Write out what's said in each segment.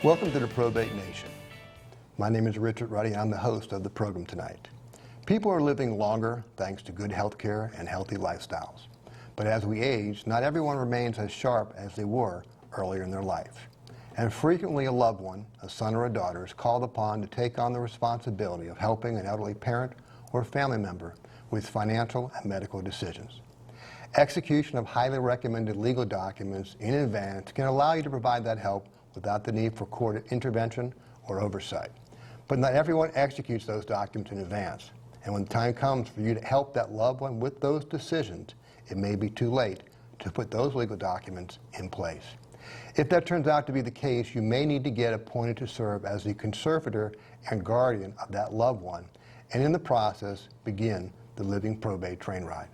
Welcome to the Probate Nation. My name is Richard Ruddy, and I'm the host of the program tonight. People are living longer thanks to good health care and healthy lifestyles. But as we age, not everyone remains as sharp as they were earlier in their life. And frequently a loved one, a son or a daughter, is called upon to take on the responsibility of helping an elderly parent or family member with financial and medical decisions. Execution of highly recommended legal documents in advance can allow you to provide that help without the need for court intervention or oversight. But not everyone executes those documents in advance. And when the time comes for you to help that loved one with those decisions, it may be too late to put those legal documents in place. If that turns out to be the case, you may need to get appointed to serve as the conservator and guardian of that loved one, and in the process, begin the living probate train ride.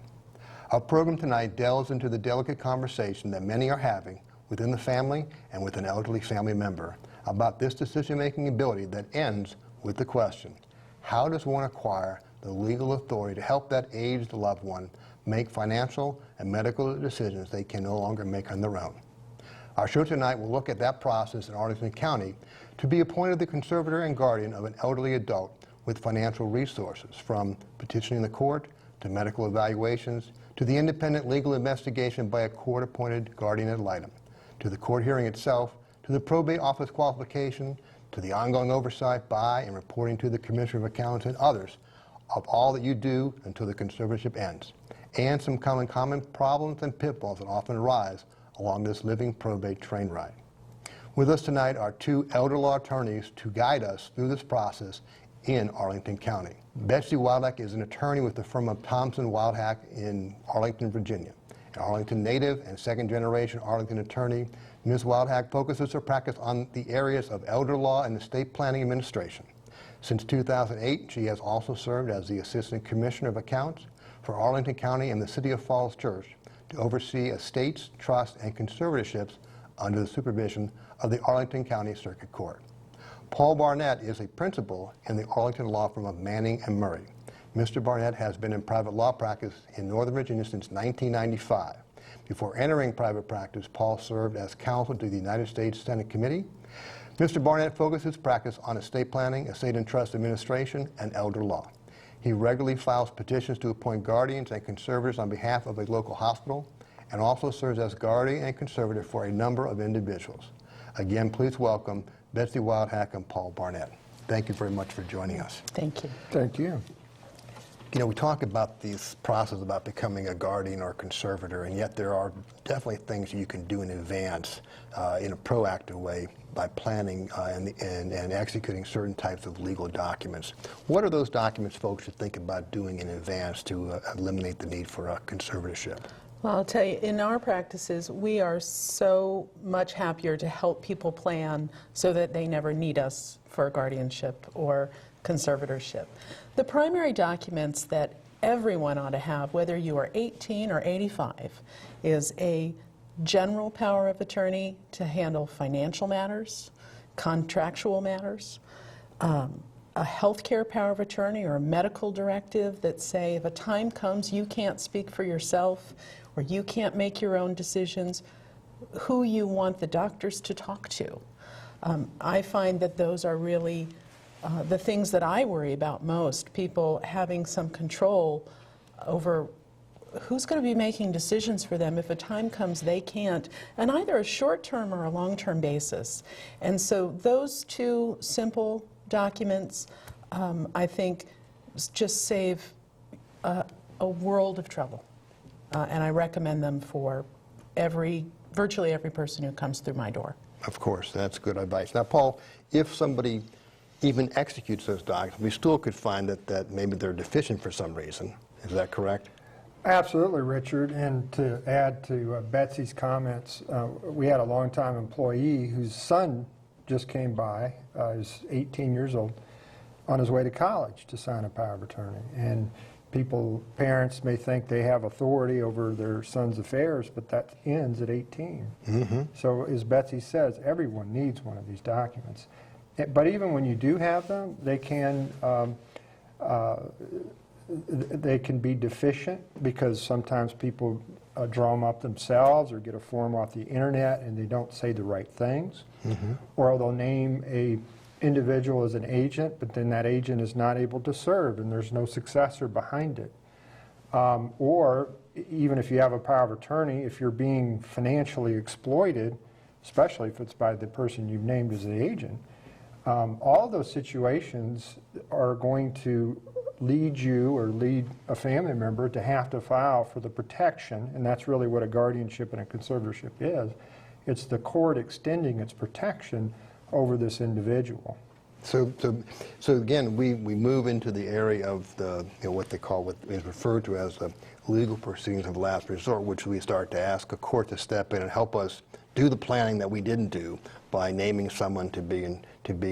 Our program tonight delves into the delicate conversation that many are having within the family and with an elderly family member about this decision-making ability that ends with the question, how does one acquire the legal authority to help that aged loved one make financial and medical decisions they can no longer make on their own? Our show tonight will look at that process in Arlington County to be appointed the conservator and guardian of an elderly adult with financial resources, from petitioning the court to medical evaluations to the independent legal investigation by a court-appointed guardian ad litem, to the court hearing itself, to the probate office qualification, to the ongoing oversight by and reporting to the Commissioner of Accounts and others of all that you do until the conservatorship ends, and some common problems and pitfalls that often arise along this living probate train ride. With us tonight are two elder law attorneys to guide us through this process in Arlington County. Betsy Wildhack is an attorney with the firm of Thompson Wildhack in Arlington, Virginia. An Arlington native and second-generation Arlington attorney, Ms. Wildhack focuses her practice on the areas of elder law and estate planning administration. Since 2008, she has also served as the Assistant Commissioner of Accounts for Arlington County and the City of Falls Church to oversee estates, trusts, and conservatorships under the supervision of the Arlington County Circuit Court. Paul Barnett is a principal in the Arlington law firm of Manning and Murray. Mr. Barnett has been in private law practice in Northern Virginia since 1995. Before entering private practice, Paul served as counsel to the United States Senate Committee. Mr. Barnett focuses his practice on estate planning, estate and trust administration, and elder law. He regularly files petitions to appoint guardians and conservators on behalf of a local hospital, and also serves as guardian and conservator for a number of individuals. Again, please welcome Betsy Wildhack and Paul Barnett. Thank you very much for joining us. Thank you. Thank you. You know, we talk about this process about becoming a guardian or conservator, and yet there are definitely things you can do in advance in a proactive way by planning and executing certain types of legal documents. What are those documents folks should think about doing in advance to eliminate the need for a conservatorship? Well, I'll tell you, in our practices, we are so much happier to help people plan so that they never need us for guardianship or conservatorship. The primary documents that everyone ought to have, whether you are 18 or 85, is a general power of attorney to handle financial matters, contractual matters, a health care power of attorney or a medical directive that say if a time comes you can't speak for yourself or you can't make your own decisions, who you want the doctors to talk to. I find that those are really the things that I worry about most, people having some control over who's going to be making decisions for them if a time comes they can't, on either a short-term or a long-term basis. And so those two simple documents, I think, just save a world of trouble. And I recommend them for virtually every person who comes through my door. Of course, that's good advice. Now, Paul, if somebody even executes those documents, we still could find that maybe they're deficient for some reason. Is that correct? Absolutely, Richard. And to add to Betsy's comments, we had a longtime employee whose son just came by, he's 18 years old, on his way to college to sign a power of attorney. And parents may think they have authority over their son's affairs, but that ends at 18. Mm-hmm. So as Betsy says, everyone needs one of these documents. But even when you do have them, they can be deficient because sometimes people draw them up themselves or get a form off the internet and they don't say the right things. Or they'll name a individual as an agent, but then that agent is not able to serve and there's no successor behind it. Or even if you have a power of attorney, if you're being financially exploited, especially if it's by the person you've named as the agent, all of those situations are going to lead you or lead a family member to have to file for the protection, and that's really what a guardianship and a conservatorship is. It's the court extending its protection over this individual. So again, we move into the area of the, what they call, what is referred to as the legal proceedings of last resort, which we start to ask a court to step in and help us do the planning that we didn't do by naming someone to be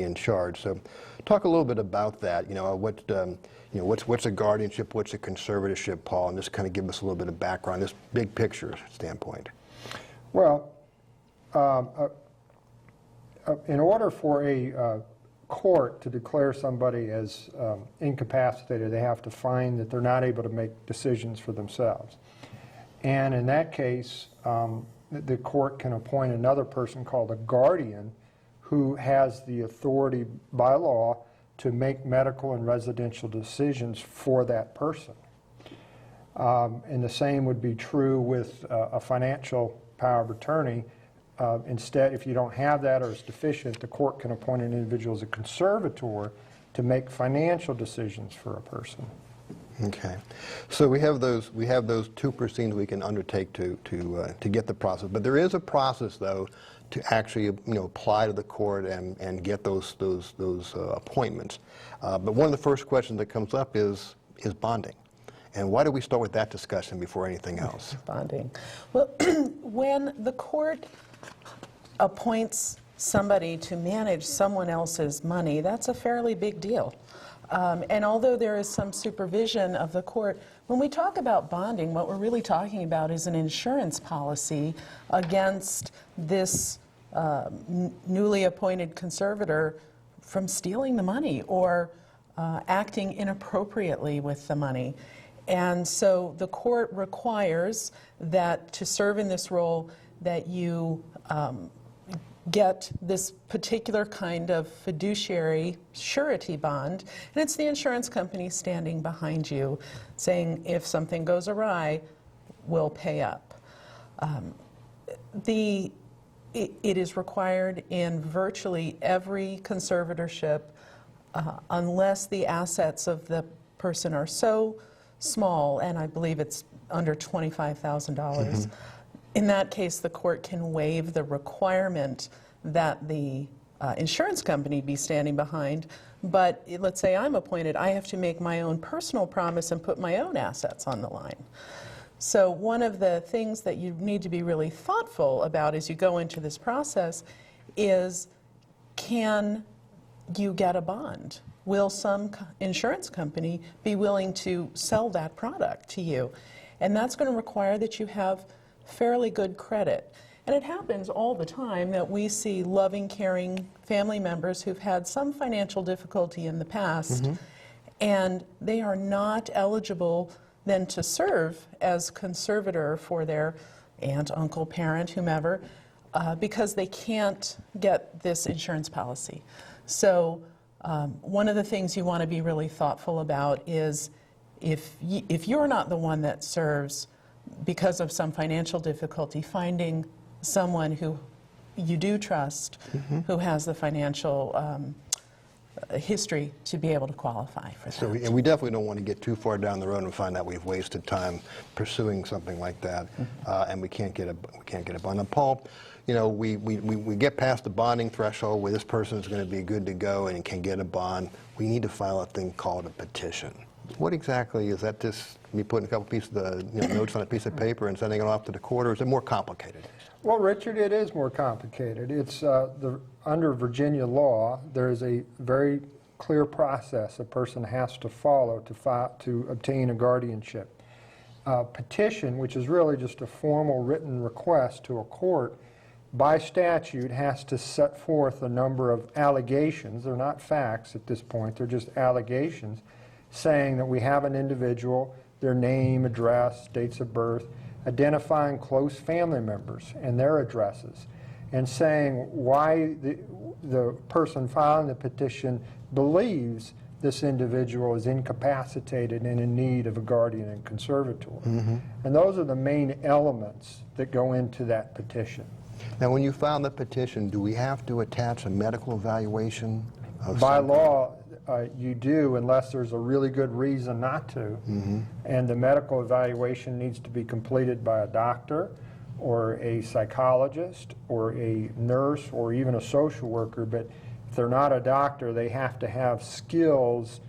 in charge. So talk a little bit about that. What's a guardianship, what's a conservatorship, Paul, and just kind of give us a little bit of background, this big picture standpoint. Well, in order for a court to declare somebody as incapacitated, they have to find that they're not able to make decisions for themselves. And in that case, the court can appoint another person called a guardian who has the authority by law to make medical and residential decisions for that person. And the same would be true with a financial power of attorney. Instead, if you don't have that or it's deficient, the court can appoint an individual as a conservator to make financial decisions for a person. Okay, so we have those two proceedings we can undertake to get the process. But there is a process, though, to actually apply to the court and get those appointments. But one of the first questions that comes up is bonding. And why do we start with that discussion before anything else? Bonding. Well, when the court appoints somebody to manage someone else's money, that's a fairly big deal. And although there is some supervision of the court, when we talk about bonding, what we're really talking about is an insurance policy against this newly appointed conservator from stealing the money or acting inappropriately with the money. And so the court requires that to serve in this role that you get this particular kind of fiduciary surety bond, and it's the insurance company standing behind you saying if something goes awry, we'll pay up. It is required in virtually every conservatorship unless the assets of the person are so small, and I believe it's under $25,000. In that case, the court can waive the requirement that the insurance company be standing behind, but let's say I'm appointed, I have to make my own personal promise and put my own assets on the line. So one of the things that you need to be really thoughtful about as you go into this process is, can you get a bond? Will some insurance company be willing to sell that product to you? And that's going to require that you have fairly good credit. And it happens all the time that we see loving, caring family members who've had some financial difficulty in the past, and they are not eligible then to serve as conservator for their aunt, uncle, parent, whomever, because they can't get this insurance policy. So one of the things you want to be really thoughtful about is if you're not the one that serves because of some financial difficulty, finding someone who you do trust, who has the financial history to be able to qualify for that. So we definitely don't want to get too far down the road and find out we've wasted time pursuing something like that, and we can't get a bond. Now, Paul, we get past the bonding threshold where this person is going to be good to go and can get a bond. We need to file a thing called a petition. What exactly is that? Just me putting a couple pieces of notes on a piece of paper and sending it off to the court, or is it more complicated? Well, Richard, it is more complicated. It's under Virginia law, there is a very clear process a person has to follow to obtain a guardianship. Petition, which is really just a formal written request to a court, by statute has to set forth a number of allegations. They're not facts at this point, they're just allegations saying that we have an individual, their name, address, dates of birth, identifying close family members and their addresses, and saying why the person filing the petition believes this individual is incapacitated and in need of a guardian and conservator. And those are the main elements that go into that petition. Now, when you file the petition, do we have to attach a medical evaluation of By some kind? law, you do, unless there's a really good reason not to. And the medical evaluation needs to be completed by a doctor or a psychologist or a nurse or even a social worker. But if they're not a doctor, they have to have skills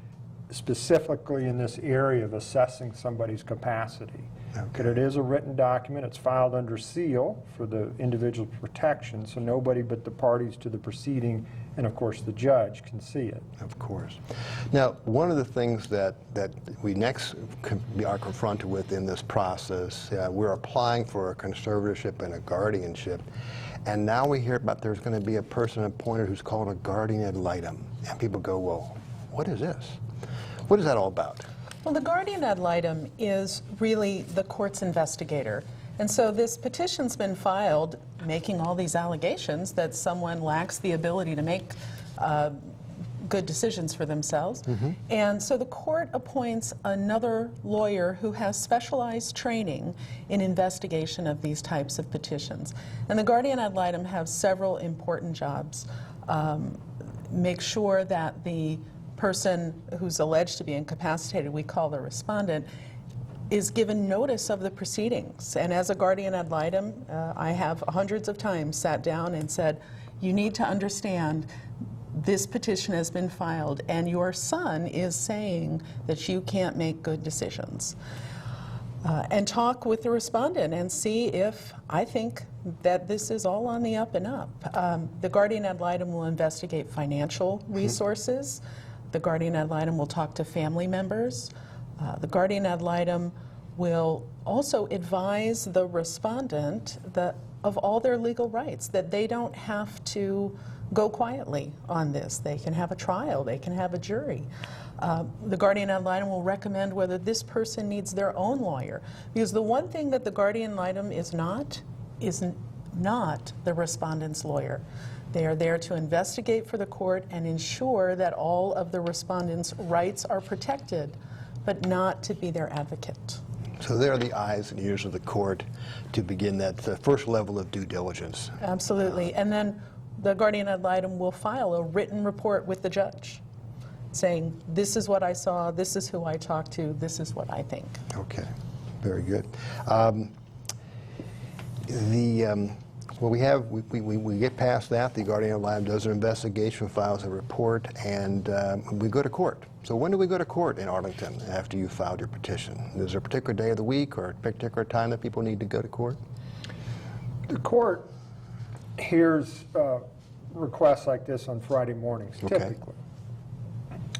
specifically in this area of assessing somebody's capacity. But it is a written document. It's filed under seal for the individual's protection, so nobody but the parties to the proceeding and, of course, the judge can see it. Of course. Now, one of the things that we next are confronted with in this process, we're applying for a conservatorship and a guardianship, and now we hear about there's going to be a person appointed who's called a guardian ad litem, and people go, well, what is this? What is that all about? Well, the guardian ad litem is really the court's investigator. And so this petition's been filed making all these allegations that someone lacks the ability to make good decisions for themselves. And so the court appoints another lawyer who has specialized training in investigation of these types of petitions. And the guardian ad litem has several important jobs. Make sure that the person who's alleged to be incapacitated, we call the respondent, is given notice of the proceedings. And as a guardian ad litem, I have hundreds of times sat down and said, you need to understand this petition has been filed and your son is saying that you can't make good decisions. And talk with the respondent and see if I think that this is all on the up and up. The guardian ad litem will investigate financial resources. The guardian ad litem will talk to family members. The guardian ad litem will also advise the respondent of all their legal rights, that they don't have to go quietly on this. They can have a trial, they can have a jury. The guardian ad litem will recommend whether this person needs their own lawyer. Because the one thing that the guardian ad litem is not the respondent's lawyer. They are there to investigate for the court and ensure that all of the respondent's rights are protected, but not to be their advocate. So they're the eyes and ears of the court to begin that first level of due diligence. Absolutely. And then the guardian ad litem will file a written report with the judge saying, this is what I saw, this is who I talked to, this is what I think. Okay, very good. Well, we get past that. The guardian ad litem does an investigation, files a report, and we go to court. So when do we go to court in Arlington after you filed your petition? Is there a particular day of the week or a particular time that people need to go to court? The court hears requests like this on Friday mornings, typically.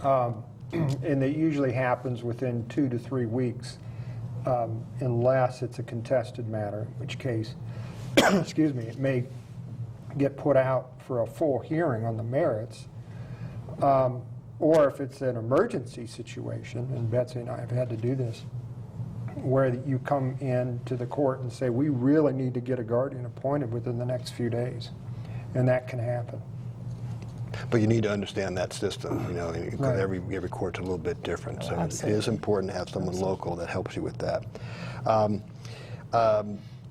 And it usually happens within 2 to 3 weeks, unless it's a contested matter, in which case, excuse me, it may get put out for a full hearing on the merits. Or if it's an emergency situation, and Betsy and I have had to do this, where you come in to the court and say, we really need to get a guardian appointed within the next few days. And that can happen. But you need to understand that system, you know, because Right. every court's a little bit different. So Absolutely. it is important to have someone local that helps you with that.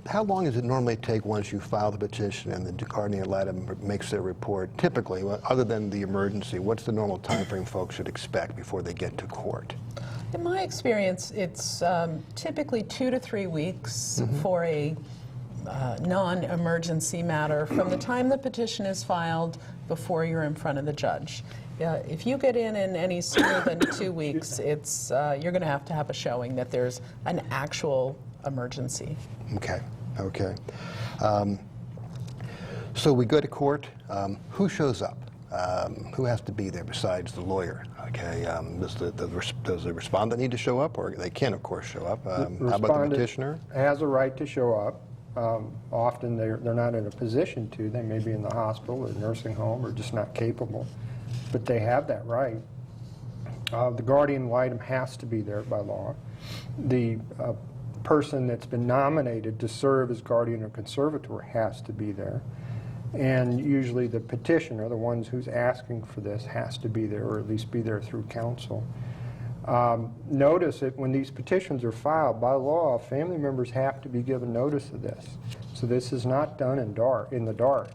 How long does it normally take once you file the petition and the guardian ad litem makes their report? Typically, other than the emergency, what's the normal time frame folks should expect before they get to court? In my experience, it's typically 2 to 3 weeks for a non-emergency matter from the time the petition is filed before you're in front of the judge. If you get in any sooner than 2 weeks, it's you're going to have a showing that there's an actual emergency. Okay, okay. So we go to court. Who shows up? Who has to be there besides the lawyer? Okay, does the respondent need to show up, or they can, of course, show up? How about the petitioner? Has a right to show up. Often they're not in a position to. They may be in the hospital or nursing home or just not capable, but they have that right. The guardian ad litem has to be there by law. The person that's been nominated to serve as guardian or conservator has to be there. And usually the petitioner, the ones who's asking for this, has to be there, or at least be there through counsel. Notice that when these petitions are filed, by law, family members have to be given notice of this. So this is not done in the dark.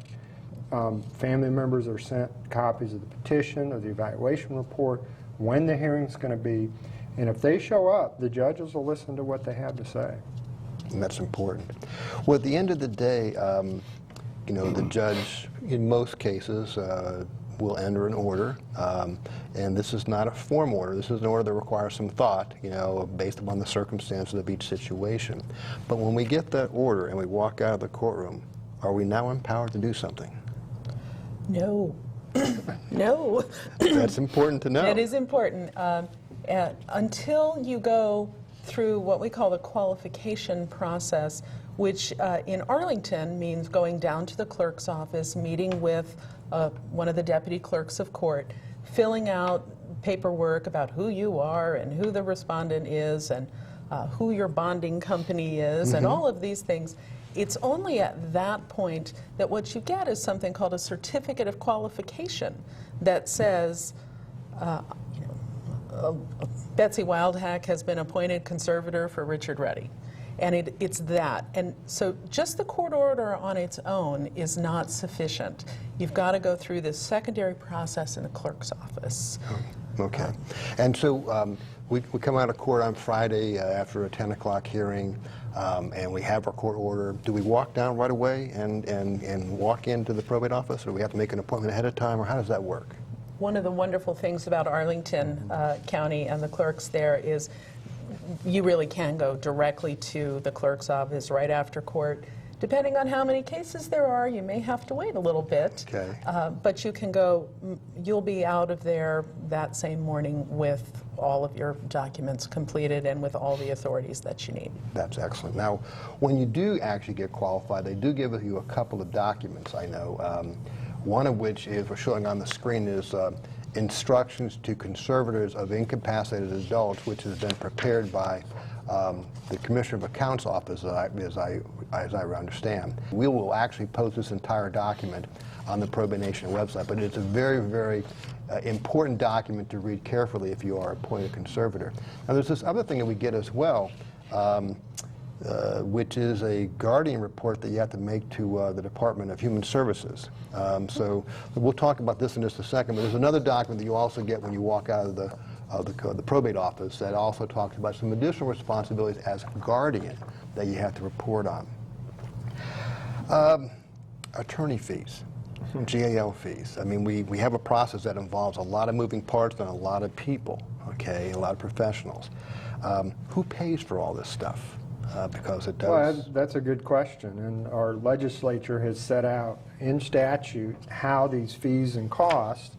Family members are sent copies of the petition or the evaluation report, when the hearing's going to be, and if they show up, the judges will listen to what they have to say. And that's important. Well, at the end of the day, the judge, in most cases, will enter an order, and this is not a form order. This is an order that requires some thought, based upon the circumstances of each situation. But when we get that order and we walk out of the courtroom, are we now empowered to do something? No. No. That's important to know. It is important. Until you go through what we call the qualification process, which in Arlington means going down to the clerk's office, meeting with one of the deputy clerks of court, filling out paperwork about who you are and who the respondent is and who your bonding company is and all of these things. It's only at that point that what you get is something called a certificate of qualification that says, Betsy Wildhack has been appointed conservator for Richard Ruddy. And it's that. And so just the court order on its own is not sufficient. You've got to go through this secondary process in the clerk's office. Okay. And so we come out of court on Friday after a 10 o'clock hearing, and we have our court order. Do we walk down right away and walk into the probate office, or do we have to make an appointment ahead of time, or how does that work? One of the wonderful things about Arlington County and the clerks there is you really can go directly to the clerk's office right after court. Depending on how many cases there are, you may have to wait a little bit. Okay. But you can go, you'll be out of there that same morning with all of your documents completed and with all the authorities that you need. That's excellent. Now, when you do actually get qualified, they do give you a couple of documents, I know. One of which is, we're showing on the screen, is instructions to conservators of incapacitated adults, which has been prepared by the Commissioner of Accounts Office, as I understand. We will actually post this entire document on the Probate Nation website, but it's a very, very important document to read carefully if you are appointed conservator. Now, there's this other thing that we get as well, which is a guardian report that you have to make to the Department of Human Services. So we'll talk about this in just a second, but there's another document that you also get when you walk out of the probate office that also talks about some additional responsibilities as guardian that you have to report on. Attorney fees, GAL fees. I mean, we have a process that involves a lot of moving parts and a lot of people, okay, a lot of professionals. Who pays for all this stuff? Because it does. Well, that's a good question, and our legislature has set out in statute how these fees and costs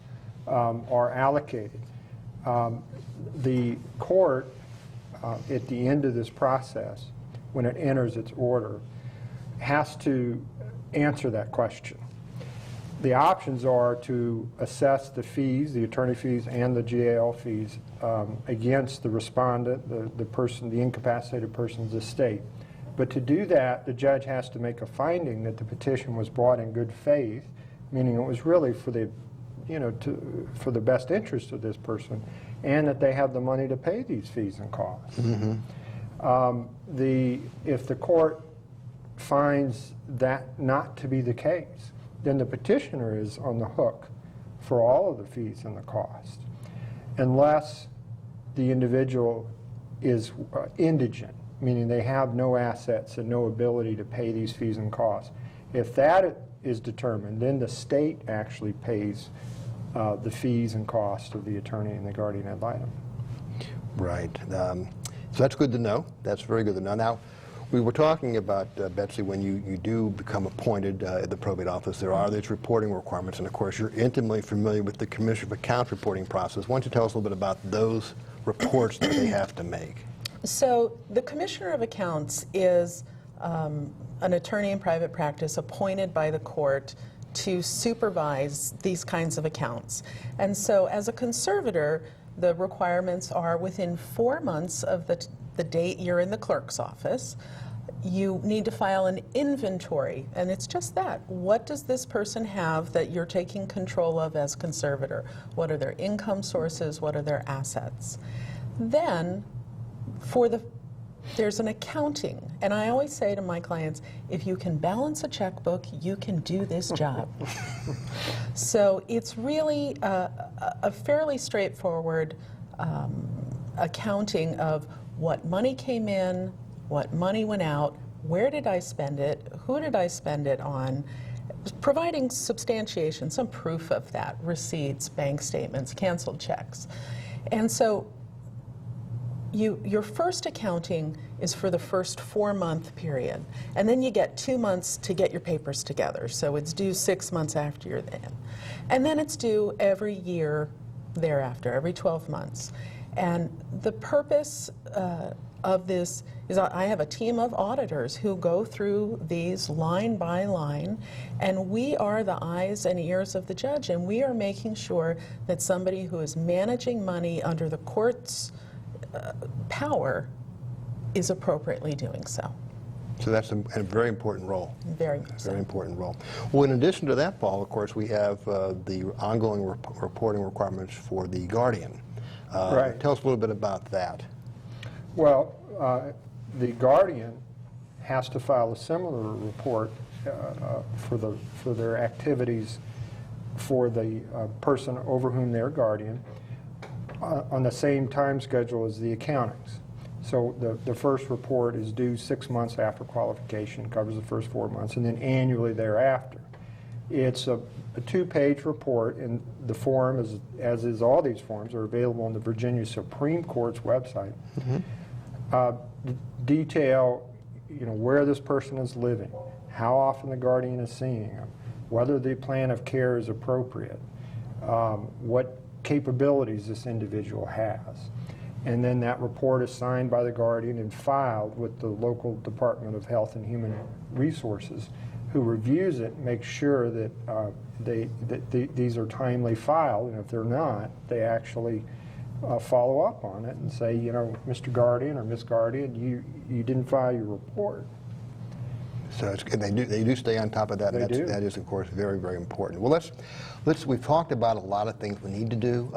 are allocated. The court, at the end of this process, when it enters its order, has to answer that question. The options are to assess the fees, the attorney fees and the GAL fees, against the respondent, the person, the incapacitated person's estate. But to do that, the judge has to make a finding that the petition was brought in good faith, meaning it was really for the, for the best interest of this person, and that they have the money to pay these fees and costs. If the court finds that not to be the case, then the petitioner is on the hook for all of the fees and the cost, unless the individual is indigent, meaning they have no assets and no ability to pay these fees and costs. If that is determined, then the state actually pays the fees and costs of the attorney and the guardian ad litem. Right. So that's good to know. That's very good to know. Now, we were talking about, Betsy, when you do become appointed at the probate office, there are these reporting requirements, and of course you're intimately familiar with the Commissioner of Accounts reporting process. Why don't you tell us a little bit about those reports that they have to make? So the Commissioner of Accounts is an attorney in private practice appointed by the court to supervise these kinds of accounts. And so as a conservator, the requirements are within 4 months of the the date you're in the clerk's office, you need to file an inventory, and it's just that. What does this person have that you're taking control of as conservator? What are their income sources? What are their assets? Then, there's an accounting, and I always say to my clients, if you can balance a checkbook, you can do this job. So it's really a fairly straightforward accounting of what money came in, what money went out, where did I spend it, who did I spend it on, providing substantiation, some proof of that, receipts, bank statements, canceled checks. And so your first accounting is for the first 4-month period, and then you get 2 months to get your papers together, so it's due 6 months after you're in. And then it's due every year thereafter, every 12 months. And the purpose of this is I have a team of auditors who go through these line by line, and we are the eyes and ears of the judge, and we are making sure that somebody who is managing money under the court's power is appropriately doing so. So that's a very important role. Very much so. Very important role. Well, in addition to that, Paul, of course, we have the ongoing reporting requirements for the Guardian. Right. Tell us a little bit about that. Well, the Guardian has to file a similar report for their activities for the person over whom they're guardian on the same time schedule as the accountings. So the first report is due 6 months after qualification, covers the first 4 months, and then annually thereafter. It's a 2-page report, and the form, as is all these forms, are available on the Virginia Supreme Court's website. Detail, where this person is living, how often the guardian is seeing them, whether the plan of care is appropriate, what capabilities this individual has. And then that report is signed by the guardian and filed with the local Department of Health and Human Resources, who reviews it and makes sure that these are timely filed, and if they're not, they actually follow up on it and say, Mr. Guardian or Miss Guardian, you didn't file your report. So they do stay on top of that. They do. That is, of course, very, very important. Well, we've talked about a lot of things we need to do.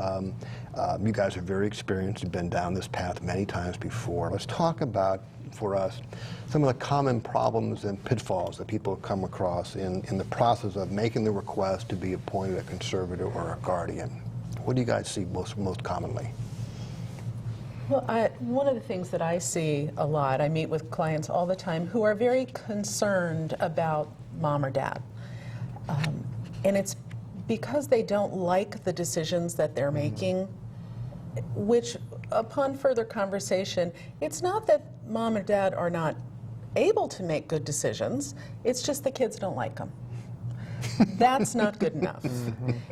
You guys are very experienced. You've been down this path many times before. Let's talk about, for us, some of the common problems and pitfalls that people come across in the process of making the request to be appointed a conservator or a guardian. What do you guys see most commonly? Well, one of the things that I see a lot, I meet with clients all the time who are very concerned about mom or dad. And it's because they don't like the decisions that they're making, which, upon further conversation, it's not that mom and dad are not able to make good decisions, it's just the kids don't like them. That's not good enough.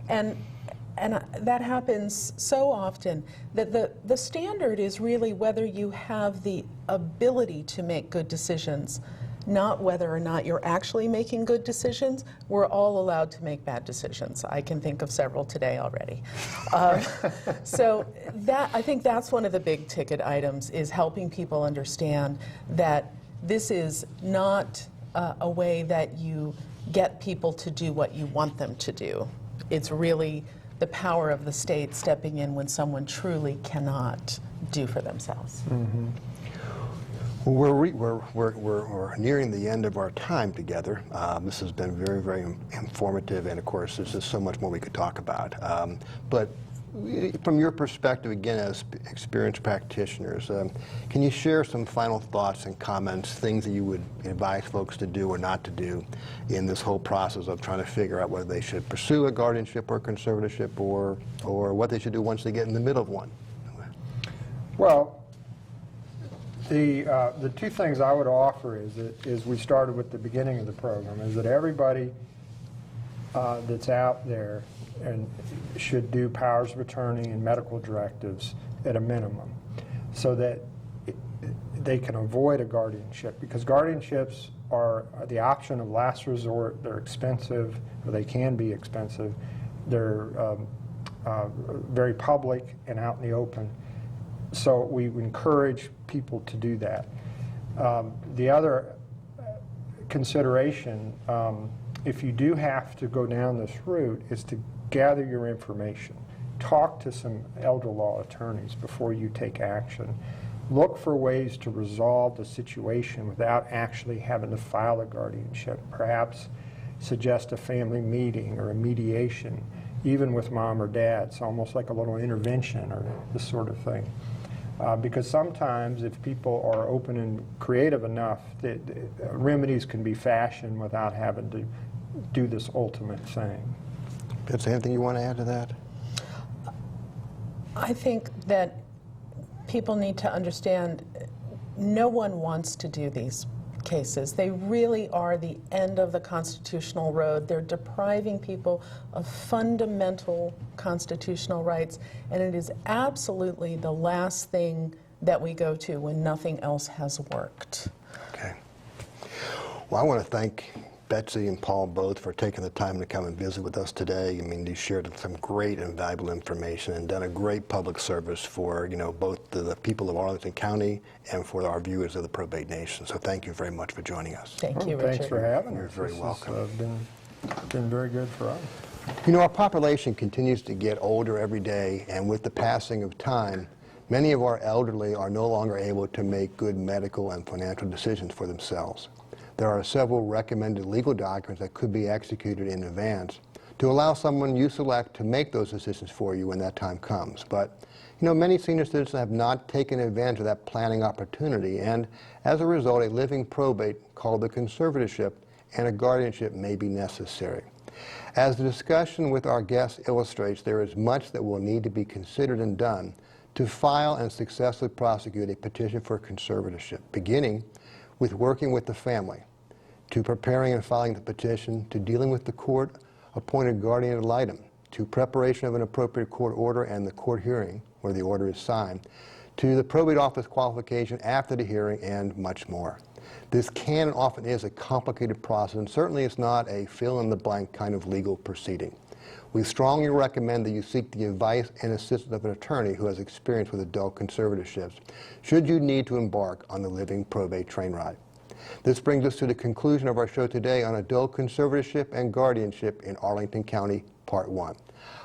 And that happens so often that the standard is really whether you have the ability to make good decisions, not whether or not you're actually making good decisions. We're all allowed to make bad decisions. I can think of several today already. So I think that's one of the big ticket items, is helping people understand that this is not a way that you get people to do what you want them to do. It's really the power of the state stepping in when someone truly cannot do for themselves. Mm-hmm. Well, we're nearing the end of our time together. This has been very, very informative, and of course, there's just so much more we could talk about. But from your perspective, again, as experienced practitioners, can you share some final thoughts and comments, things that you would advise folks to do or not to do in this whole process of trying to figure out whether they should pursue a guardianship or conservatorship, or what they should do once they get in the middle of one? Well, the two things I would offer is we started with the beginning of the program, is that everybody that's out there and should do powers of attorney and medical directives at a minimum, so that they can avoid a guardianship, because guardianships are the option of last resort. They're expensive, or they can be expensive. They're very public and out in the open. So we encourage people to do that. The other consideration, if you do have to go down this route, is to gather your information. Talk to some elder law attorneys before you take action. Look for ways to resolve the situation without actually having to file a guardianship. Perhaps suggest a family meeting or a mediation, even with mom or dad. It's almost like a little intervention or this sort of thing. Because sometimes if people are open and creative enough, remedies can be fashioned without having to do this ultimate thing. Betsy, anything you want to add to that? I think that people need to understand no one wants to do these cases. They really are the end of the constitutional road. They're depriving people of fundamental constitutional rights, and it is absolutely the last thing that we go to when nothing else has worked. Okay. Well, I want to thank Betsy and Paul both for taking the time to come and visit with us today. I mean, you shared some great and valuable information and done a great public service for, both the people of Arlington County and for our viewers of the Probate Nation. So thank you very much for joining us. Thank you, Richard. Thanks for having us. You're very welcome. This has been very good for us. Our population continues to get older every day, and with the passing of time, many of our elderly are no longer able to make good medical and financial decisions for themselves. There are several recommended legal documents that could be executed in advance to allow someone you select to make those decisions for you when that time comes. But, many senior citizens have not taken advantage of that planning opportunity, and as a result, a living probate called the Conservatorship and a guardianship may be necessary. As the discussion with our guests illustrates, there is much that will need to be considered and done to file and successfully prosecute a petition for conservatorship, beginning with working with the family, to preparing and filing the petition, to dealing with the court-appointed guardian ad litem, to preparation of an appropriate court order and the court hearing where the order is signed, to the probate office qualification after the hearing, and much more. This can and often is a complicated process, and certainly it's not a fill-in-the-blank kind of legal proceeding. We strongly recommend that you seek the advice and assistance of an attorney who has experience with adult conservatorships, should you need to embark on the living probate train ride. This brings us to the conclusion of our show today on adult conservatorship and guardianship in Arlington County, Part 1.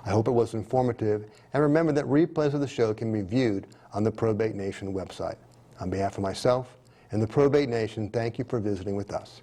I hope it was informative, and remember that replays of the show can be viewed on the Probate Nation website. On behalf of myself and the Probate Nation, thank you for visiting with us.